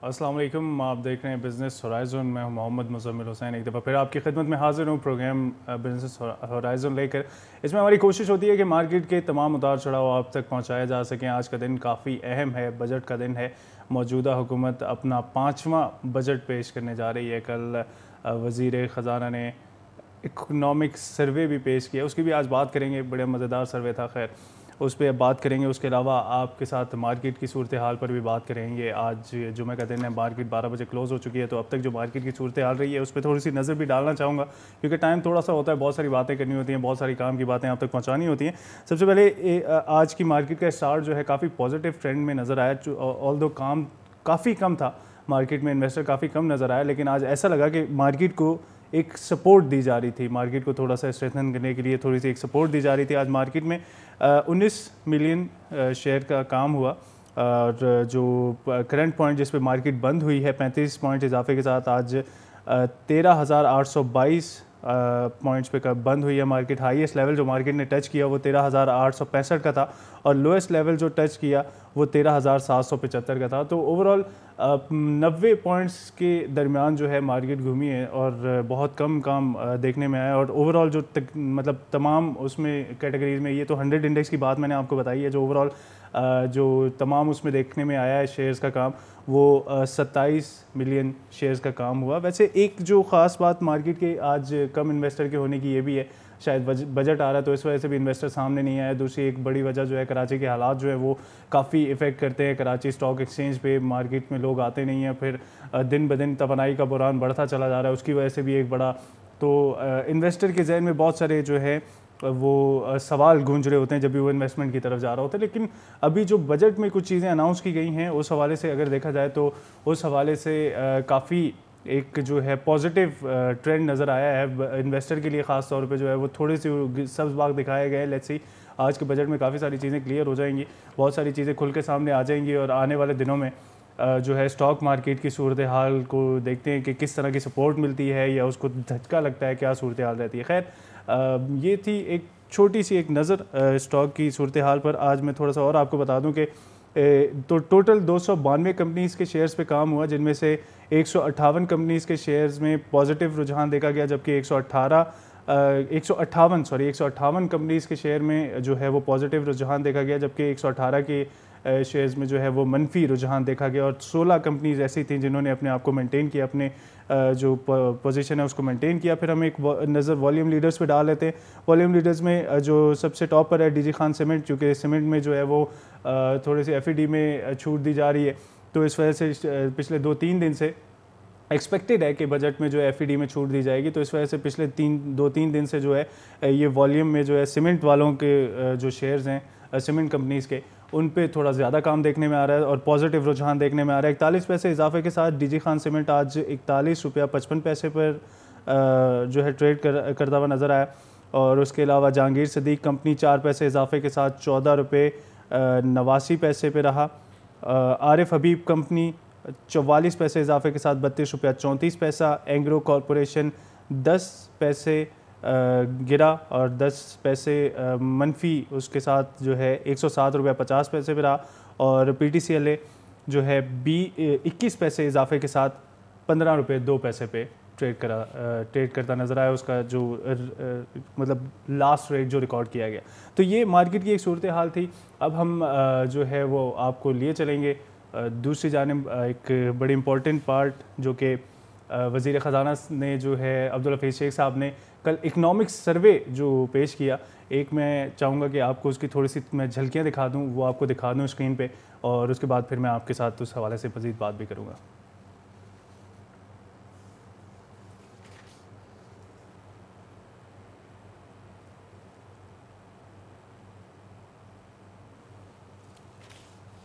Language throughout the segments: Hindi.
अस्सलाम वालेकुम। आप देख रहे हैं बिज़नेस होराइज़न। मैं हूं मोहम्मद मुज़म्मिल हुसैन, एक दफ़ा फिर आपकी खिदमत में हाज़िर हूं प्रोग्राम बिज़नेस होराइज़न लेकर। इसमें हमारी कोशिश होती है कि मार्केट के तमाम उतार चढ़ाव आप तक पहुंचाए जा सकें। आज का दिन काफ़ी अहम है, बजट का दिन है। मौजूदा हुकूमत अपना 5वां बजट पेश करने जा रही है। कल वज़ीर ख़ज़ाना ने इकनॉमिक सर्वे भी पेश किया, उसकी भी आज बात करेंगे। बड़े मज़ेदार सर्वे था, खैर उस पर बात करेंगे। उसके अलावा आपके साथ मार्केट की सूरत हाल पर भी बात करेंगे। आज जुमे का दिन है, मार्केट 12 बजे क्लोज़ हो चुकी है, तो अब तक जो मार्केट की सूरत हाल रही है उस पर थोड़ी सी नज़र भी डालना चाहूँगा, क्योंकि टाइम थोड़ा सा होता है, बहुत सारी बातें करनी होती हैं, बहुत सारी काम की बातें आप तक पहुँचानी होती हैं। सबसे पहले आज की मार्केट का स्टार्ट जो है काफ़ी पॉजिटिव ट्रेंड में नज़र आया। ऑल्दो काम काफ़ी कम था मार्केट में, इन्वेस्टर काफ़ी कम नज़र आया, लेकिन आज ऐसा लगा कि मार्केट को एक सपोर्ट दी जा रही थी। मार्केट को थोड़ा सा स्ट्रेंथन करने के लिए थोड़ी सी एक सपोर्ट दी जा रही थी। आज मार्केट में 19 मिलियन शेयर का काम हुआ, और जो करंट पॉइंट जिस पे मार्केट बंद हुई है 35 पॉइंट इजाफे के साथ आज 13,822 पॉइंट्स पे बंद हुई है मार्केट। हाईएस्ट लेवल जो मार्केट ने टच किया वो 13,865 का था, और लोएस्ट लेवल जो टच किया वो 13,775 का था। तो ओवरऑल 90 पॉइंट्स के दरमियान जो है मार्केट घूमी है, और बहुत कम काम देखने में आया। और ओवरऑल जो मतलब तमाम उसमें कैटेगरीज में, ये तो 100 इंडेक्स की बात मैंने आपको बताई है, जो ओवरऑल जो तमाम उसमें देखने में आया है शेयर्स का काम, वो 27 मिलियन शेयर्स का काम हुआ। वैसे एक जो ख़ास बात मार्केट के आज कम इन्वेस्टर के होने की ये भी है, शायद बजट आ रहा है तो इस वजह से भी इन्वेस्टर सामने नहीं आया। दूसरी एक बड़ी वजह जो है कराची के हालात जो है वो काफ़ी इफ़ेक्ट करते हैं। कराची स्टॉक एक्सचेंज पे मार्केट में लोग आते नहीं हैं, फिर दिन ब दिन तवानाई का बुरान बढ़ता चला जा रहा है, उसकी वजह से भी एक बड़ा तो इन्वेस्टर के जहन में बहुत सारे जो है वो सवाल गूंज रहे होते हैं जब भी वो इन्वेस्टमेंट की तरफ जा रहा होता है। लेकिन अभी जो बजट में कुछ चीज़ें अनाउंस की गई हैं उस हवाले से अगर देखा जाए तो उस हवाले से काफ़ी एक जो है पॉजिटिव ट्रेंड नज़र आया है इन्वेस्टर के लिए। ख़ास तौर पे जो है वो थोड़ी सी सब्ज़ बाग दिखाए गए हैं। लेट्स सी आज के बजट में काफ़ी सारी चीज़ें क्लियर हो जाएंगी, बहुत सारी चीज़ें खुल के सामने आ जाएंगी, और आने वाले दिनों में जो है स्टॉक मार्केट की सूरत हाल को देखते हैं कि किस तरह की सपोर्ट मिलती है या उसको झटका लगता है, क्या सूरत हाल रहती है। खैर ये थी एक छोटी सी एक नज़र स्टॉक की सूरत हाल पर। आज मैं थोड़ा सा और आपको बता दूं कि तो टोटल 292 कंपनीज़ के शेयर्स पे काम हुआ, जिनमें से 158 कंपनीज़ के शेयर्स में पॉजिटिव रुझान देखा गया, जबकि 158 कंपनीज़ के शेयर में जो है वो पॉजिटिव रुझान देखा गया, जबकि 118 के शेयर्स में जो है वो मनफी रुझान देखा गया। और 16 कंपनीज़ ऐसी थी जिन्होंने अपने आप को मेंटेन किया, अपने जो पोजीशन है उसको मेंटेन किया। फिर हम एक नज़र वॉल्यूम लीडर्स पे डाल लेते हैं। वॉल्यूम लीडर्स में जो सबसे टॉप पर है डीजी खान सीमेंट, क्योंकि सीमेंट में जो है वो थोड़ी सी एफईडी में छूट दी जा रही है, तो इस वजह से पिछले 2-3 दिन से एक्सपेक्टेड है कि बजट में जो है एफईडी में छूट दी जाएगी, तो इस वजह से पिछले 2-3 दिन से जो है ये वॉल्यूम में जो है सीमेंट वालों के जो शेयर्स हैं सीमेंट कंपनीज़ के, उन पे थोड़ा ज़्यादा काम देखने में आ रहा है और पॉजिटिव रुझान देखने में आ रहा है। 41 पैसे इजाफे के साथ डीजी खान सीमेंट आज 41 रुपया 55 पैसे पर जो है ट्रेड करता हुआ नज़र आया। और उसके अलावा जहांगीर सदीक कंपनी 4 पैसे इजाफे के साथ 14 रुपये 89 पैसे पे रहा। आरिफ हबीब कंपनी 44 पैसे इजाफे के साथ 32 रुपया 34 पैसा। एंग्रो कॉरपोरेशन 10 पैसे गिरा और 10 पैसे मनफी उसके साथ जो है 107 रुपया 50 पैसे पे रहा। और PTCLA जो है 21 पैसे इजाफे के साथ 15 रुपये 2 पैसे पे ट्रेड करता नज़र आया। उसका जो मतलब लास्ट रेट जो रिकॉर्ड किया गया। तो ये मार्केट की एक सूरत हाल थी। अब हम जो है वो आपको लिए चलेंगे दूसरी जानिब एक बड़ी इम्पॉर्टेंट पार्ट, जो कि वज़ीर ख़ज़ाना ने जो है अब्दुल हफीज़ शेख साहब ने कल इकनॉमिक्स सर्वे जो पेश किया, एक मैं चाहूँगा कि आपको उसकी थोड़ी सी मैं झलकियाँ दिखा दूँ, वो आपको दिखा दूँ स्क्रीन पे, और उसके बाद फिर मैं आपके साथ उस हवाले से मज़ीद बात भी करूँगा।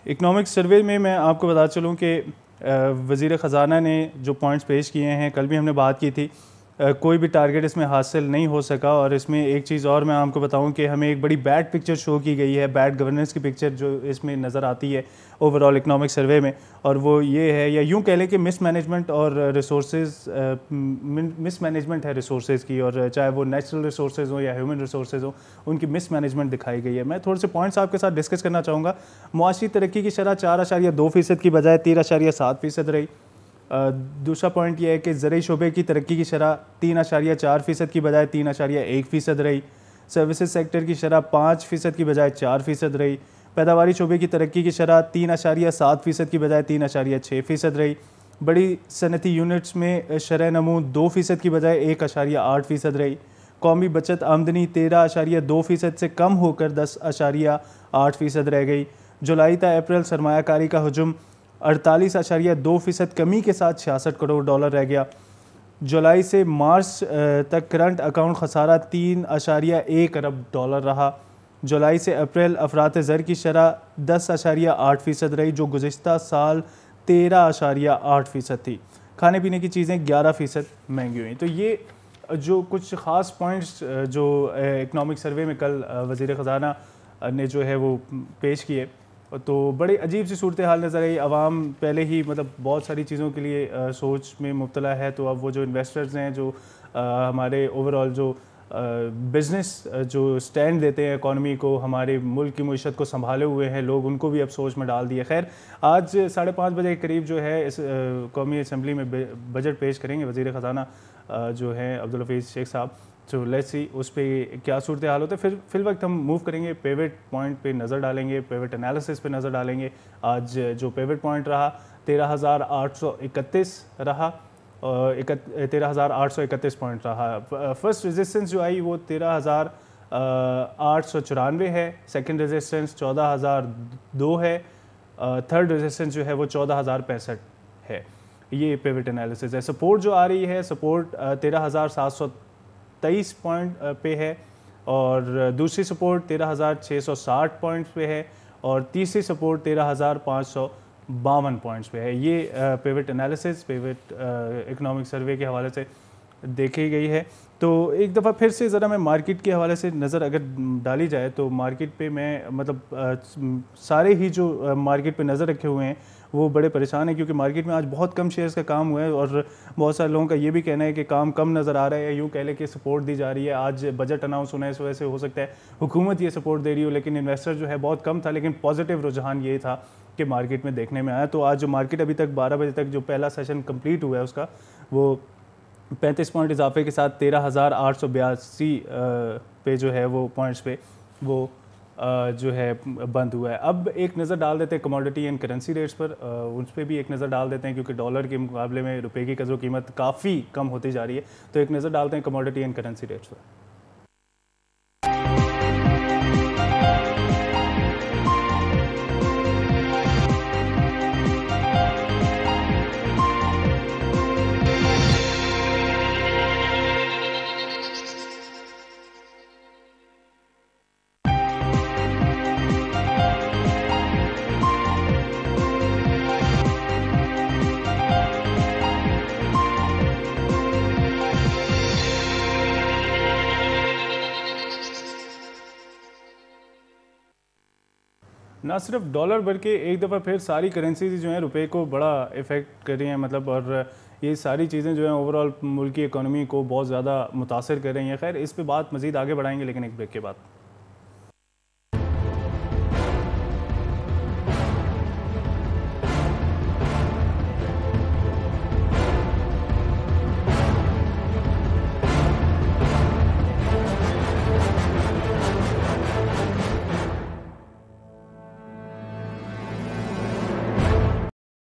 इकनॉमिक्स सर्वे में मैं आपको बता चलूँ कि वज़ीर ख़ज़ाना ने जो पॉइंट्स पेश किए हैं, कल भी हमने बात की थी कोई भी टारगेट इसमें हासिल नहीं हो सका। और इसमें एक चीज़ और मैं आपको बताऊं कि हमें एक बड़ी बैड पिक्चर शो की गई है, बैड गवर्नेंस की पिक्चर जो इसमें नज़र आती है ओवरऑल इकोनॉमिक सर्वे में, और वो ये है, या यूं कह लें कि मिसमैनेजमेंट और मिसमैनेजमेंट है रिसोर्सेज की, और चाहे वो नेचुरल रिसोर्सेज हो या ह्यूमन रिसोर्सेज हो, उनकी मिसमैनेजमेंट दिखाई गई है। मैं थोड़े से पॉइंट्स आपके साथ डिस्कस करना चाहूँगा। मुआशी तरक्की की शरह 4.2% की बजाय 13.7% रही। दूसरा पॉइंट यह है कि ज़रूरी शोबे की तरक्की की शरह 3.4% की बजाय 3.1% रही। सर्विसेज सेक्टर की शरह 5% की बजाय 4% रही। पैदावारी शोबे की तरक्की की शरह 3.7% की बजाय 3.6% रही। बड़ी सनती यूनिट्स में शरह नमू 2% की बजाय 1.8% रही। कौमी बचत आमदनी 13.2% से कम होकर 10.8% रह गई। जुलाई ता अप्रैल सरमायाकारी का हजम 48.2% कमी के साथ 66 करोड़ डॉलर रह गया। जुलाई से मार्च तक करंट अकाउंट खसारा 3.1 अरब डॉलर रहा। जुलाई से अप्रैल अफरात ज़र की शरह 10.8% रही, जो गुज़िश्ता साल 13.8% थी। खाने पीने की चीज़ें 11% महंगी हुई। तो ये जो कुछ ख़ास पॉइंट्स जो इकनॉमिक सर्वे में कल वज़ीर ख़जाना ने जो है वो पेश किए, तो बड़ी अजीब सी सूरत हाल नज़र आई। आवाम पहले ही मतलब बहुत सारी चीज़ों के लिए सोच में मुब्तला है, तो अब वो जो इन्वेस्टर्स हैं, जो हमारे ओवरऑल जो बिज़नेस जो स्टैंड देते हैं इकॉनमी को, हमारे मुल्क की मईशत को संभाले हुए हैं लोग, उनको भी अब सोच में डाल दिए। खैर, आज 5:30 बजे के करीब जो है इस कौमी असम्बली में बजट पेश करेंगे वज़ीर ख़जाना जो हैं अब्दुल हफीज़ शेख साहब। तो लेट्स सी उस पर क्या सूरत हाल होता है। फिर वक्त हम मूव करेंगे, पेविट पॉइंट पे नज़र डालेंगे, पेविट एनालिसिस पे नज़र डालेंगे। आज जो पेविट पॉइंट रहा 13,831 रहा, 13,831 पॉइंट रहा। फर्स्ट रेजिस्टेंस जो आई वो 13,894 है, सेकंड रेजिस्टेंस 14,002 है, थर्ड रेजिस्टेंस जो है वो 14,065 है। ये पेविट एनालिसिस है। सपोर्ट जो आ रही है, सपोर्ट 13,723 पॉइंट पे है, और दूसरी सपोर्ट 13,660 पॉइंट्स पे है, और तीसरी सपोर्ट 13,552 पॉइंट्स पे है। ये pivot analysis, pivot economic survey के हवाले से देखी गई है। तो एक दफ़ा फिर से ज़रा मैं मार्केट के हवाले से नज़र अगर डाली जाए, तो मार्केट पे मैं मतलब सारे ही जो मार्केट पे नज़र रखे हुए हैं वो बड़े परेशान हैं, क्योंकि मार्केट में आज बहुत कम शेयर्स का काम हुआ है, और बहुत सारे लोगों का ये भी कहना है कि काम कम नज़र आ रहा है, यूँ कह लें कि सपोर्ट दी जा रही है। आज बजट अनाउंस होना है, इस वजह से हो सकता है हुकूमत ये सपोर्ट दे रही हो, लेकिन इन्वेस्टर जो है बहुत कम था। लेकिन पॉजिटिव रुझान ये था कि मार्केट में देखने में आया। तो आज जो मार्केट अभी तक 12 बजे तक जो पहला सेशन कंप्लीट हुआ है, उसका वो 35 पॉइंट इजाफे के साथ 13,882 पे जो है वो पॉइंट्स पे वो जो है बंद हुआ है। अब एक नज़र डाल देते हैं कमोडिटी एंड करेंसी रेट्स पर, उस पर भी एक नज़र डाल देते हैं, क्योंकि डॉलर के मुकाबले में रुपए की कदर कीमत काफ़ी कम होती जा रही है। तो एक नज़र डालते हैं कमोडिटी एंड करेंसी रेट्स पर। ना सिर्फ डॉलर बल्कि एक दफ़ा फिर सारी करेंसीज जो हैं रुपए को बड़ा इफ़ेक्ट कर रही हैं, मतलब, और ये सारी चीज़ें जो हैं ओवरऑल मुल्क की इकॉनमी को बहुत ज़्यादा मुतासर कर रही हैं। खैर, इस पे बात मज़ीद आगे बढ़ाएंगे, लेकिन एक ब्रेक के बाद।